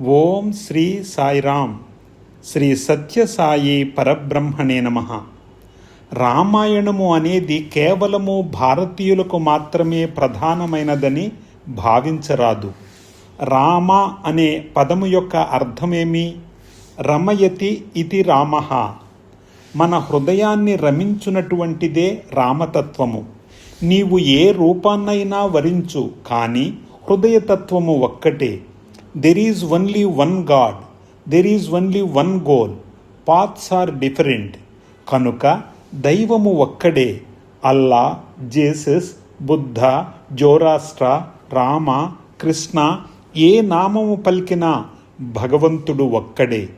ఓం శ్రీ సాయిరామ్. శ్రీ సత్యసాయి పరబ్రహ్మణే నమః. రామాయణము అనేది కేవలము భారతీయులకు మాత్రమే ప్రధానమైనదని భావించరాదు. రామ అనే పదము యొక్క అర్థమేమి? రమయతి ఇది రామః. మన హృదయాన్ని రమించునటువంటిదే రామతత్వము. నీవు ఏ రూపాన్నైనా వరించు, కానీ హృదయతత్వము ఒక్కటే. There is only one God. There is only one goal. Paths are different. కనుక దైవము ఒక్కడే. అల్లా, జేసస్, బుద్ధ, జోరాస్ట్రా, రామ, కృష్ణ ఏ నామము పలికినా భగవంతుడు ఒక్కడే.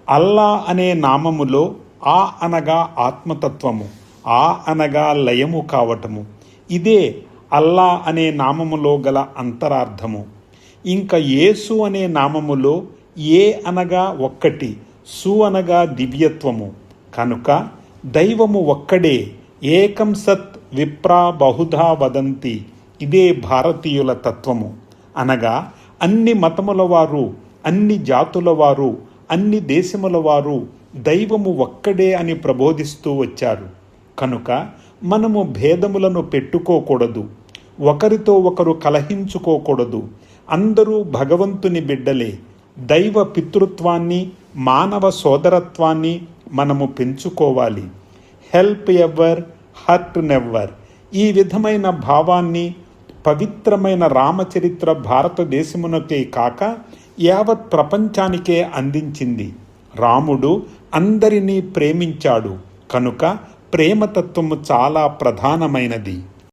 అల్లా అనే నామములో ఆ అనగా ఆత్మతత్వము, ఆ అనగా లయము కావటము. ఇదే అల్లా అనే నామములో గల అంతరార్థము. ఇంకా యేసు అనే నామములో ఏ అనగా ఒక్కటి, సు అనగా దివ్యత్వము. కనుక దైవము ఒక్కడే. ఏకం సత్ విప్రా బహుధా వదంతి. ఇదే భారతీయుల తత్వము. అనగా అన్ని మతముల వారు, అన్ని జాతుల వారు, అన్ని దేశముల వారు దైవము ఒక్కడే అని ప్రబోధిస్తూ వచ్చారు. కనుక మనము భేదములను పెట్టుకోకూడదు, ఒకరితో ఒకరు కలహించుకోకూడదు. అందరూ భగవంతుని బిడ్డలే. దైవ పితృత్వాన్ని, మానవ సోదరత్వాన్ని మనము పెంచుకోవాలి. Help ever, hurt never. ఈ విధమైన భావాన్ని పవిత్రమైన రామచరిత్ర భారతదేశమునకే కాక యావత్ ప్రపంచానికే అందించింది. రాముడు అందరినీ ప్రేమించాడు. కనుక ప్రేమతత్వము చాలా ప్రధానమైనది.